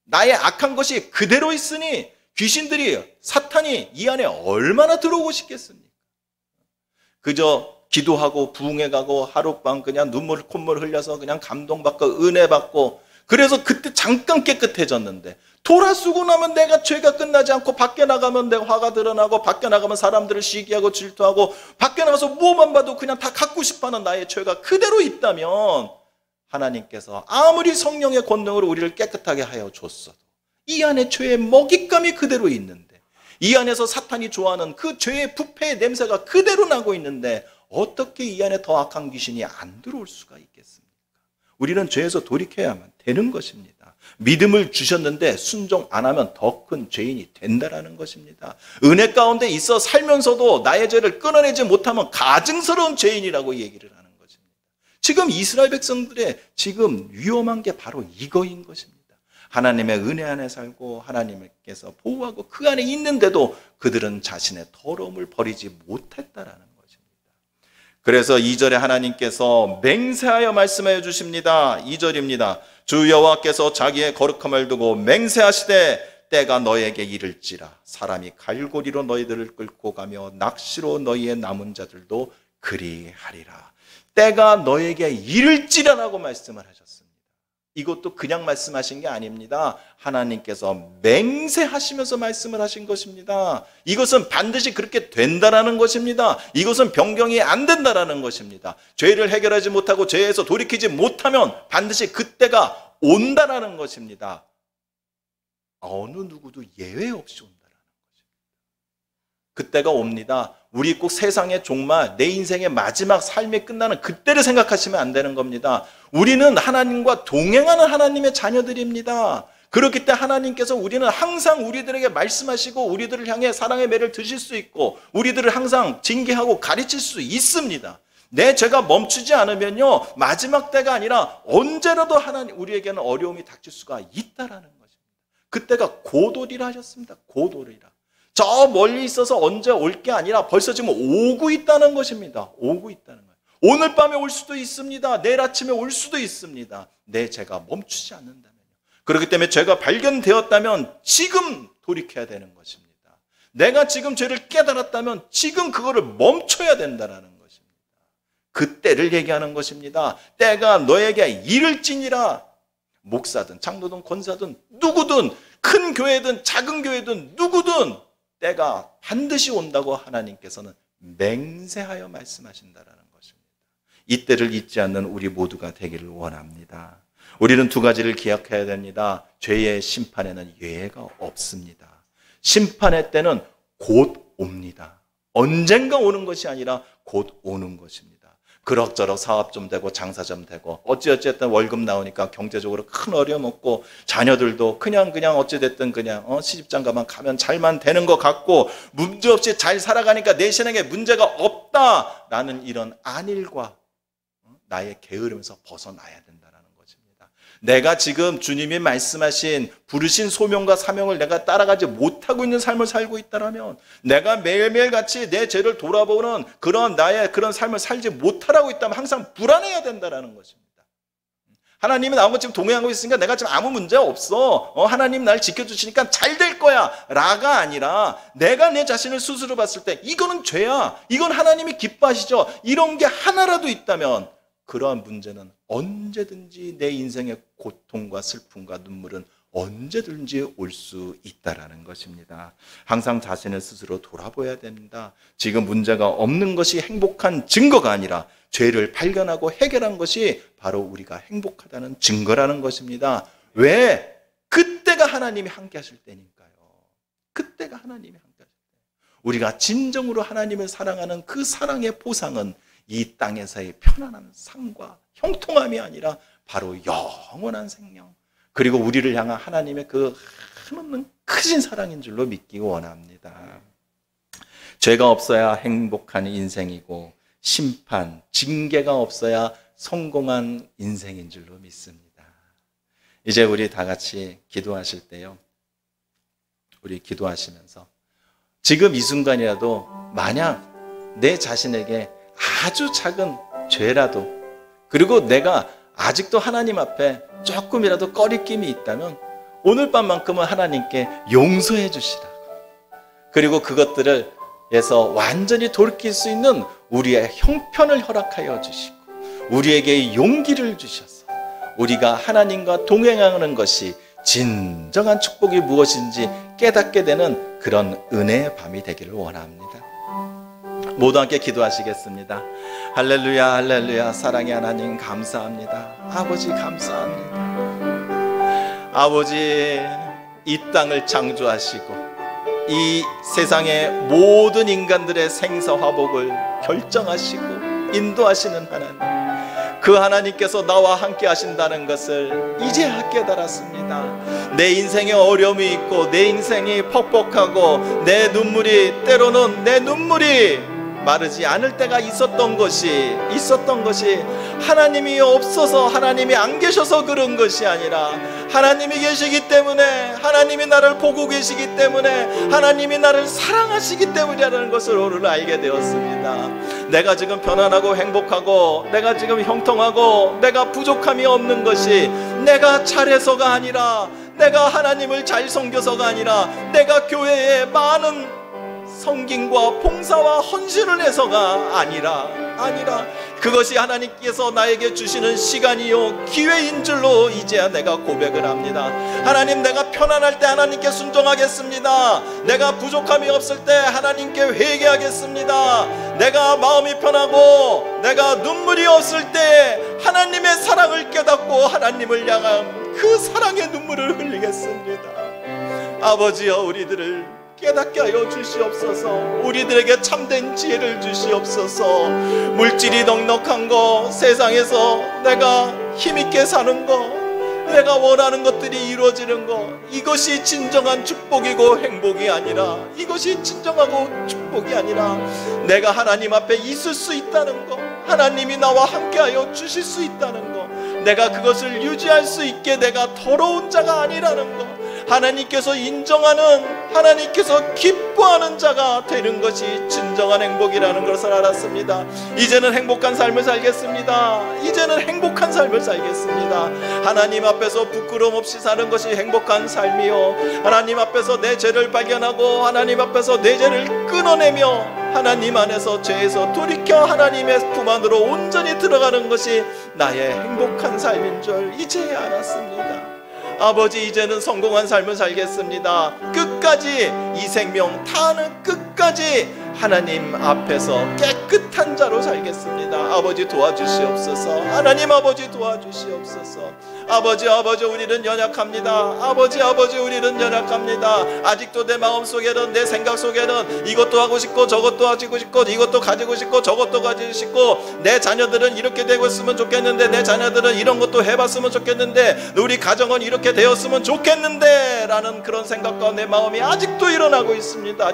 나의 악한 것이 그대로 있으니 귀신들이, 사탄이 이 안에 얼마나 들어오고 싶겠습니까? 그저 기도하고 부흥해가고 하룻밤 그냥 눈물 콧물 흘려서 그냥 감동받고 은혜 받고, 그래서 그때 잠깐 깨끗해졌는데 돌아서고 나면 내가 죄가 끝나지 않고 밖에 나가면 내 화가 드러나고, 밖에 나가면 사람들을 시기하고 질투하고, 밖에 나가서 뭐만 봐도 그냥 다 갖고 싶어하는 나의 죄가 그대로 있다면, 하나님께서 아무리 성령의 권능으로 우리를 깨끗하게 하여 줬어도 이 안에 죄의 먹잇감이 그대로 있는데, 이 안에서 사탄이 좋아하는 그 죄의 부패의 냄새가 그대로 나고 있는데 어떻게 이 안에 더 악한 귀신이 안 들어올 수가 있겠습니까? 우리는 죄에서 돌이켜야만 되는 것입니다. 믿음을 주셨는데 순종 안 하면 더 큰 죄인이 된다라는 것입니다. 은혜 가운데 있어 살면서도 나의 죄를 끊어내지 못하면 가증스러운 죄인이라고 얘기를 하는 것입니다. 지금 이스라엘 백성들의 지금 위험한 게 바로 이거인 것입니다. 하나님의 은혜 안에 살고 하나님께서 보호하고 그 안에 있는데도 그들은 자신의 더러움을 버리지 못했다라는 것입니다. 그래서 2절에 하나님께서 맹세하여 말씀하여 주십니다. 2절입니다. 주 여호와께서 자기의 거룩함을 두고 맹세하시되 때가 너에게 이를지라. 사람이 갈고리로 너희들을 끌고 가며 낚시로 너희의 남은 자들도 그리하리라. 때가 너에게 이를지라라고 말씀을 하셨습니다. 이것도 그냥 말씀하신 게 아닙니다. 하나님께서 맹세하시면서 말씀을 하신 것입니다. 이것은 반드시 그렇게 된다라는 것입니다. 이것은 변경이 안 된다라는 것입니다. 죄를 해결하지 못하고 죄에서 돌이키지 못하면 반드시 그때가 온다라는 것입니다. 어느 누구도 예외 없이 온다라는 것입니다. 그때가 옵니다. 우리 꼭 세상의 종말, 내 인생의 마지막 삶이 끝나는 그때를 생각하시면 안 되는 겁니다. 우리는 하나님과 동행하는 하나님의 자녀들입니다. 그렇기 때문에 하나님께서 우리는 항상 우리들에게 말씀하시고 우리들을 향해 사랑의 매를 드실 수 있고 우리들을 항상 징계하고 가르칠 수 있습니다. 내 죄가 멈추지 않으면요, 마지막 때가 아니라 언제라도 하나님 우리에게는 어려움이 닥칠 수가 있다라는 것입니다. 그때가 곧오리라 하셨습니다. 곧오리라. 저 멀리 있어서 언제 올 게 아니라 벌써 지금 오고 있다는 것입니다. 오고 있다는 거예요. 오늘 밤에 올 수도 있습니다. 내일 아침에 올 수도 있습니다. 내 죄가 멈추지 않는다면요. 그렇기 때문에 죄가 발견되었다면 지금 돌이켜야 되는 것입니다. 내가 지금 죄를 깨달았다면 지금 그거를 멈춰야 된다는 것입니다. 그때를 얘기하는 것입니다. 때가 너에게 이를지니라. 목사든 장로든 권사든 누구든 큰 교회든 작은 교회든 누구든 때가 반드시 온다고 하나님께서는 맹세하여 말씀하신다라는 것입니다. 이때를 잊지 않는 우리 모두가 되기를 원합니다. 우리는 두 가지를 기억해야 됩니다. 죄의 심판에는 예외가 없습니다. 심판의 때는 곧 옵니다. 언젠가 오는 것이 아니라 곧 오는 것입니다. 그럭저럭 사업 좀 되고 장사 좀 되고 어찌어쨌든 월급 나오니까 경제적으로 큰 어려움 없고 자녀들도 그냥 어찌됐든 그냥 시집장가만 가면 잘만 되는 것 같고 문제없이 잘 살아가니까 내 신앙에 문제가 없다라는 이런 안일과 나의 게으름에서 벗어나야 된다는 것입니다. 내가 지금 주님이 말씀하신 부르신 소명과 사명을 내가 따라가지 못하고 있는 삶을 살고 있다면 내가 매일매일 같이 내 죄를 돌아보는 그런 나의 그런 삶을 살지 못하고 있다면 항상 불안해야 된다는 것입니다. 하나님이 나하고 지금 동행하고 있으니까 내가 지금 아무 문제 없어. 하나님 날 지켜주시니까 잘 될 거야 라가 아니라 내가 내 자신을 스스로 봤을 때 이거는 죄야. 이건 하나님이 기뻐하시죠. 이런 게 하나라도 있다면 그러한 문제는 언제든지 내 인생의 고통과 슬픔과 눈물은 언제든지 올 수 있다라는 것입니다. 항상 자신을 스스로 돌아봐야 됩니다. 지금 문제가 없는 것이 행복한 증거가 아니라 죄를 발견하고 해결한 것이 바로 우리가 행복하다는 증거라는 것입니다. 왜? 그때가 하나님이 함께 하실 때니까요. 그때가 하나님이 함께 하실 때. 우리가 진정으로 하나님을 사랑하는 그 사랑의 보상은 이 땅에서의 편안한 삶과 형통함이 아니라 바로 영원한 생명, 그리고 우리를 향한 하나님의 그 한없는 크신 사랑인 줄로 믿기 원합니다. 죄가 없어야 행복한 인생이고 심판, 징계가 없어야 성공한 인생인 줄로 믿습니다. 이제 우리 다 같이 기도하실 때요, 우리 기도하시면서 지금 이 순간이라도 만약 내 자신에게 아주 작은 죄라도, 그리고 내가 아직도 하나님 앞에 조금이라도 꺼리낌이 있다면 오늘 밤만큼은 하나님께 용서해 주시라고, 그리고 그것들을 에서 완전히 돌이킬 수 있는 우리의 형편을 허락하여 주시고 우리에게 용기를 주셔서 우리가 하나님과 동행하는 것이 진정한 축복이 무엇인지 깨닫게 되는 그런 은혜의 밤이 되기를 원합니다. 모두 함께 기도하시겠습니다. 할렐루야, 할렐루야. 사랑의 하나님 감사합니다. 아버지 감사합니다. 아버지, 이 땅을 창조하시고 이 세상의 모든 인간들의 생사화복을 결정하시고 인도하시는 하나님, 그 그 하나님께서 나와 함께 하신다는 것을 이제야 깨달았습니다. 내 인생에 어려움이 있고 내 인생이 퍽퍽하고 내 눈물이 때로는 내 눈물이 마르지 않을 때가 있었던 것이 하나님이 없어서 하나님이 안 계셔서 그런 것이 아니라 하나님이 계시기 때문에, 하나님이 나를 보고 계시기 때문에, 하나님이 나를 사랑하시기 때문이라는 것을 오늘 알게 되었습니다. 내가 지금 편안하고 행복하고 내가 지금 형통하고 내가 부족함이 없는 것이 내가 잘해서가 아니라, 내가 하나님을 잘 섬겨서가 아니라, 내가 교회에 많은 성김과 봉사와 헌신을 해서가 아니라 그것이 하나님께서 나에게 주시는 시간이요 기회인 줄로 이제야 내가 고백을 합니다. 하나님, 내가 편안할 때 하나님께 순종하겠습니다. 내가 부족함이 없을 때 하나님께 회개하겠습니다. 내가 마음이 편하고 내가 눈물이 없을 때 하나님의 사랑을 깨닫고 하나님을 향한 그 사랑의 눈물을 흘리겠습니다. 아버지여, 우리들을 깨닫게 하여 주시옵소서. 우리들에게 참된 지혜를 주시옵소서. 물질이 넉넉한 거, 세상에서 내가 힘있게 사는 거, 내가 원하는 것들이 이루어지는 거, 이것이 진정한 축복이고 행복이 아니라, 이것이 진정하고 축복이 아니라 내가 하나님 앞에 있을 수 있다는 거, 하나님이 나와 함께하여 주실 수 있다는 거, 내가 그것을 유지할 수 있게 내가 더러운 자가 아니라는 거, 하나님께서 인정하는, 하나님께서 기뻐하는 자가 되는 것이 진정한 행복이라는 것을 알았습니다. 이제는 행복한 삶을 살겠습니다. 이제는 행복한 삶을 살겠습니다. 하나님 앞에서 부끄러움 없이 사는 것이 행복한 삶이요, 하나님 앞에서 내 죄를 발견하고 하나님 앞에서 내 죄를 끊어내며 하나님 안에서 죄에서 돌이켜 하나님의 품 안으로 온전히 들어가는 것이 나의 행복한 삶인 줄 이제야 알았습니다. 아버지, 이제는 성공한 삶을 살겠습니다. 끝까지 이 생명 다하는 끝까지 하나님 앞에서 깨끗한 자로 살겠습니다. 아버지 도와주시옵소서. 하나님 아버지 도와주시옵소서. 아버지 우리는 연약합니다. 아버지 우리는 연약합니다. 아직도 내 마음속에는, 내 생각 속에는 이것도 하고 싶고 저것도 가지고 싶고 이것도 가지고 싶고 저것도 가지고 싶고, 내 자녀들은 이렇게 되고 있으면 좋겠는데, 내 자녀들은 이런 것도 해봤으면 좋겠는데, 우리 가정은 이렇게 되었으면 좋겠는데 라는 그런 생각과 내 마음이 아직도 일어나고 있습니다.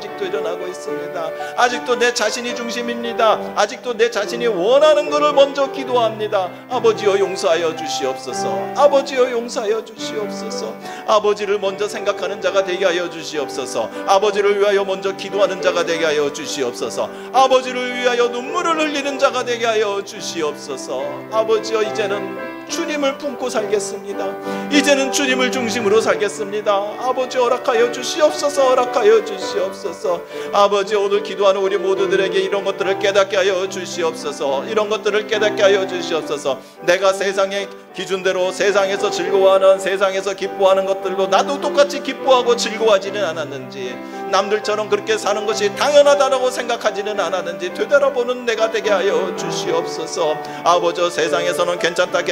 아직도 내 자신이 중심입니다. 아직도 내 자신이 원하는 것을 먼저 기도합니다. 아버지여, 용서하여 주시옵소서. 아버지여, 용서하여 주시옵소서. 아버지를 먼저 생각하는 자가 되게 하여 주시옵소서. 아버지를 위하여 먼저 기도하는 자가 되게 하여 주시옵소서. 아버지를 위하여 눈물을 흘리는 자가 되게 하여 주시옵소서. 아버지여, 이제는 주님을 품고 살겠습니다. 이제는 주님을 중심으로 살겠습니다. 아버지 허락하여 주시옵소서. 허락하여 주시옵소서. 아버지, 오늘 기도하는 우리 모두들에게 이런 것들을 깨닫게 하여 주시옵소서. 이런 것들을 깨닫게 하여 주시옵소서. 내가 세상의 기준대로 세상에서 즐거워하는, 세상에서 기뻐하는 것들로 나도 똑같이 기뻐하고 즐거워하지는 않았는지, 남들처럼 그렇게 사는 것이 당연하다고 생각하지는 않았는지 되돌아보는 내가 되게 하여 주시옵소서. 아버지, 세상에서는 괜찮다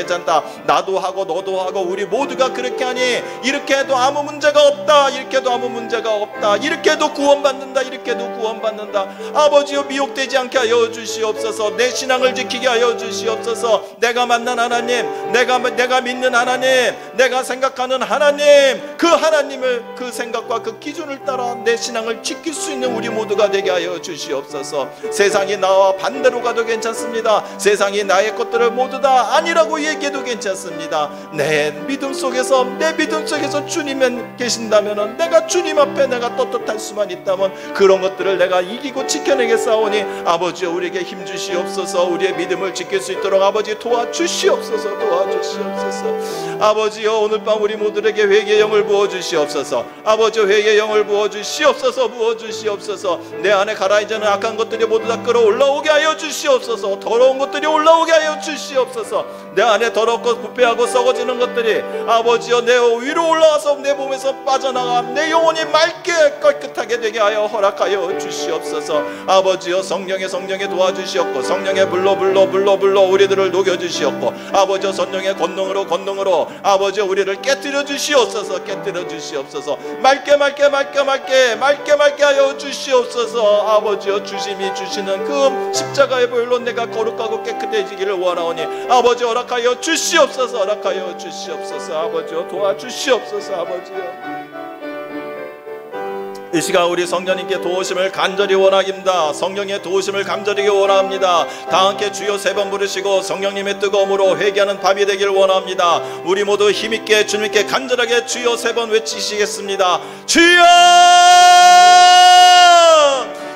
나도 하고 너도 하고 우리 모두가 그렇게 하니 이렇게 해도 아무 문제가 없다, 이렇게 해도 아무 문제가 없다, 이렇게 해도 구원받는다, 이렇게 해도 구원받는다. 아버지여, 미혹되지 않게 하여 주시옵소서. 내 신앙을 지키게 하여 주시옵소서. 내가 만난 하나님, 내가 믿는 하나님, 내가 생각하는 하나님, 그 하나님을, 그 생각과 그 기준을 따라 내 신앙을 지킬 수 있는 우리 모두가 되게 하여 주시옵소서. 세상이 나와 반대로 가도 괜찮습니다. 세상이 나의 것들을 모두 다 아니라고 얘기해도 괜찮습니다. 내 믿음 속에서 주님은 계신다면, 내가 주님 앞에 내가 떳떳할 수만 있다면 그런 것들을 내가 이기고 지켜내겠사오니 아버지여, 우리에게 힘 주시옵소서. 우리의 믿음을 지킬 수 있도록 아버지 도와주시옵소서. 아버지여, 오늘 밤 우리 모두에게 회개의 영을 부어주시옵소서. 아버지, 회개의 영을 부어주시옵소서. 내 안에 가라앉는 악한 것들이 모두 다 끌어올라오게 하여 주시옵소서. 더러운 것들이 올라오게 하여 주시옵소서. 내 안에 더럽고 부패하고 썩어지는 것들이 아버지여 내 위로 올라와서 내 몸에서 빠져나가 내 영혼이 맑게 깨끗하게 되게 하여 허락하여 주시옵소서. 아버지여, 성령의 도와주시옵고, 성령의 불로 우리들을 녹여주시옵고, 아버지여, 성령의 권능으로 아버지여, 우리를 깨뜨려 주시옵소서. 맑게 맑게 하여 주시옵소서. 아버지여 주심이 주시는 그 십자가의 보혈로 내가 거룩하고 깨끗해지기를 원하오니 아버지 허락하여 주시옵소서. 허락하여 주시옵소서. 아버지여 도와주시옵소서. 아버지여 이 시간 우리 성령님께 도우심을 간절히 원하입니다. 성령의 도우심을 간절히 원합니다. 다 함께 주여 3번 부르시고 성령님의 뜨거움으로 회개하는 밤이 되길 원합니다. 우리 모두 힘있게 주님께 간절하게 주여 3번 외치시겠습니다. 주여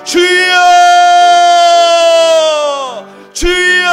주여 주여.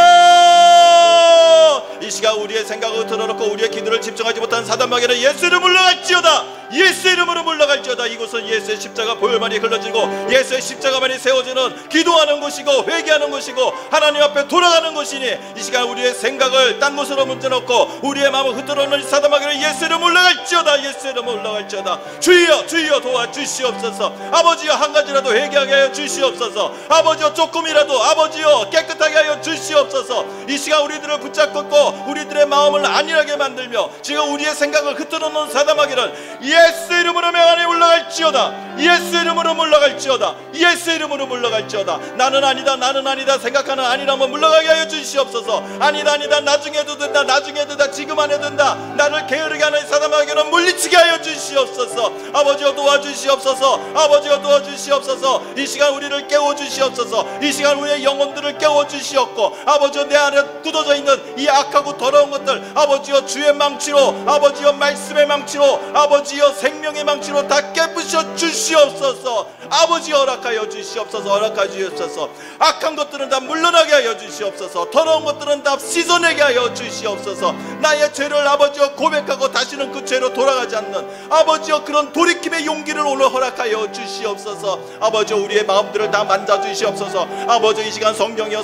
이 시간 우리의 생각을 틀어놓고 우리의 기도를 집중하지 못한 사단마귀는 예수 이름으로 물러갈지어다. 예수 이름으로 물러갈지어다. 이곳은 예수의 십자가 보혈만이 흘러지고 예수의 십자가만이 세워지는 기도하는 곳이고 회개하는 곳이고 하나님 앞에 돌아가는 곳이니 이 시간 우리의 생각을 딴 곳으로 문제놓고 우리의 마음을 흩어놓는 사단마귀는 예수 이름으로 물러갈지어다. 예수 이름으로 물러갈지어다. 주여 주여 도와주시옵소서. 아버지여 한 가지라도 회개하게 하여 주시옵소서. 아버지여 조금이라도 아버지여 깨끗하게 하여 주시옵소서. 이 시간 우리들을 붙잡고 우리들의 마음을 안일하게 만들며 지금 우리의 생각을 흩어놓는 사단마귀는 예수 이름으로 명하니 물러갈지어다. 예수 이름으로 물러갈지어다. 예수 이름으로 물러갈지어다. 나는 아니다 생각하는 아니라면 물러가게 하여 주시옵소서. 아니다 나중에도 된다. 나중에도 된다. 지금 안 해도 된다. 나를 게으르게 하는 사단마귀는 물리치게 하여 주시옵소서. 아버지여 도와주시옵소서. 아버지여 도와주시옵소서. 이 시간 우리를 깨워주시옵소서. 이 시간 우리의 영혼들을 깨워주시옵고 아버지여 내 안에 굳어져 있는 이 악하고 더러운 것들 아버지여 주의 망치로 아버지여 말씀의 망치로 아버지여 생명의 망치로 다 깨부셔 주시옵소서. 아버지여 허락하여 주시옵소서. 허락하여 주시옵소서. 악한 것들은 다 물러나게 하여 주시옵소서. 더러운 것들은 다 씻어내게 하여 주시옵소서. 나의 죄를 아버지여 고백하고 다시는 그 죄로 돌아가지 않는 아버지여 그런 돌이킴의 용기를 오늘 허락하여 주시옵소서. 아버지여 우리의 마음들을 다 만져 주시옵소서. 아버지여 이 시간 성령이여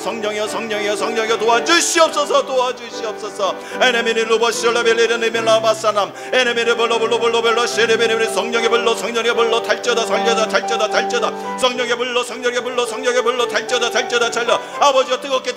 도와주시옵소서. 도와주시옵소서. 에네미니 루버실라벨레르네밀라바사남 에네미니 벌로블로블로벨로 쉐레베네미 성령의 불로 달쩌다 달쩌다 성령의 불로 달쩌다 달려 아버지여 뜨겁게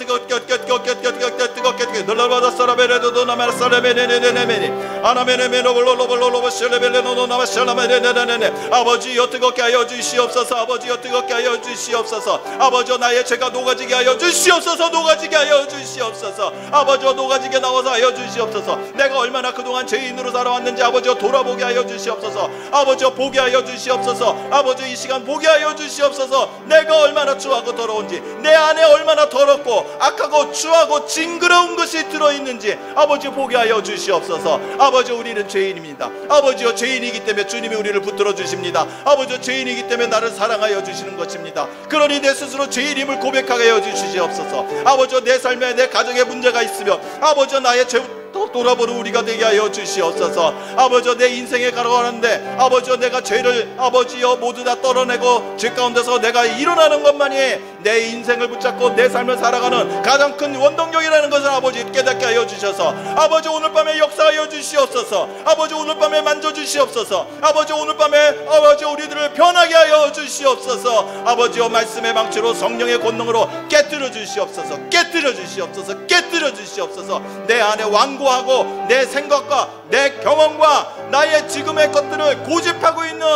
놀라바다사라베레도도 나마라사라베네네네네메니 아나메네메노블로블로블로 쉐레벨레노노 나마샬라메네네네네 아버지여 뜨겁게 하여 주시옵소서. 아버지여 뜨겁게 하여 주시옵소서. 아버지여 나의 죄가 녹아지게 하여 주시옵소서. 녹아지게 하여 주시옵소서. 아버지여 녹아지게 나와서 하여 주시옵소서. 내가 얼마나 그동안 죄인으로 살아왔는지 아버지여 돌아보게 하여 주시옵소서. 아버지여 보게 하여 주시옵소서. 아버지여 이 시간 보게 하여 주시옵소서. 내가 얼마나 추하고 더러운지 내 안에 얼마나 더럽고 악하고 추하고 징그러운 것이 들어있는지 아버지여 보게 하여 주시옵소서. 아버지여 우리는 죄인입니다. 아버지여 죄인이기 때문에 주님이 우리를 붙들어 주십니다. 아버지여 죄인이기 때문에 나를 사랑하여 주시는 것입니다. 그러니 내 스스로 죄인임을 고백하게 하여 주시옵소서. 아버지여 내 삶에 내 가정에 문제가 있으면 아버지여 나의 죄 또 돌아보는 우리가 되게 하여 주시옵소서. 아버지여 내 인생에 걸어가는데 아버지여 내가 죄를 아버지여 모두 다 떨어내고 죄 가운데서 내가 일어나는 것만이 내 인생을 붙잡고 내 삶을 살아가는 가장 큰 원동력이라는 것을 아버지 깨닫게 하여 주셔서 아버지 오늘 밤에 역사하여 주시옵소서. 아버지 오늘 밤에 만져주시옵소서. 아버지 오늘 밤에 아버지 우리들을 변하게 하여 주시옵소서. 아버지여 말씀의 망치로 성령의 권능으로 깨뜨려 주시옵소서. 깨뜨려 주시옵소서. 깨뜨려 주시옵소서. 내 안에 완고 하고 내 생각과 내 경험과 나의 지금의 것들을 고집하고 있는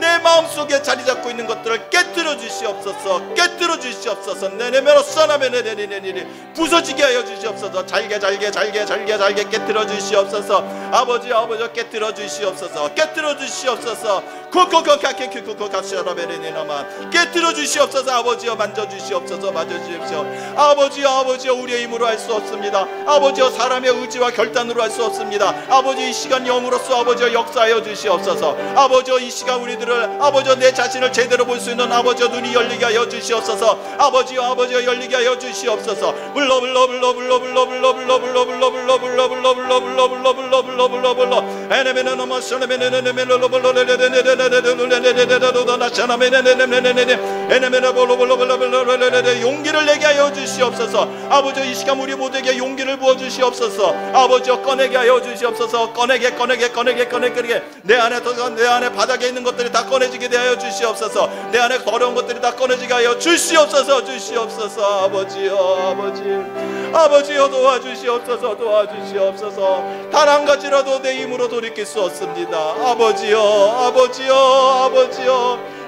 내 마음속에 자리 잡고 있는 것들을 깨뜨려 주시옵소서. 깨뜨려 주시옵소서. 내내면로 써나면내내내내 부서지게 하여 주시옵소서. 잘게 깨뜨려 주시옵소서. 아버지 깨뜨려 주시옵소서. 깨뜨려 주시옵소서. 깨뜨려 주시옵소서. 아버지여 만져 주시옵소서. 만져 주십시오. 아버지여 우리의 힘으로 할 수 없습니다. 아버지여 사람의 의지와 결단으로 할 수 없습니다. 아버지 이 시간 영으로서 아버지여 역사하여 주시옵소서. 아버지여 이 시간 우리들을 아버지여 내 자신을 제대로 볼 수 있는 아버지여 눈이 열리게 하여 주시옵소서. 아버지여 열리게 하여 주시옵소서. 용기를 내게 하여 주시옵소서. 아버지여 이 시간 우리 모두에게 용기를 부어 주시옵소서. 아버지여 꺼내게 하여 주시옵소서. 꺼내게 내 안에 바닥에 있는 것들이 다 꺼내지게 하여 주시옵소서. 내 안에 더러운 것들이 다 꺼내지게 하여 주시옵소서. 아버지여 도와주시옵소서. 단 한 가지라도 내 힘으로 돌이킬 수 없습니다. 아버지여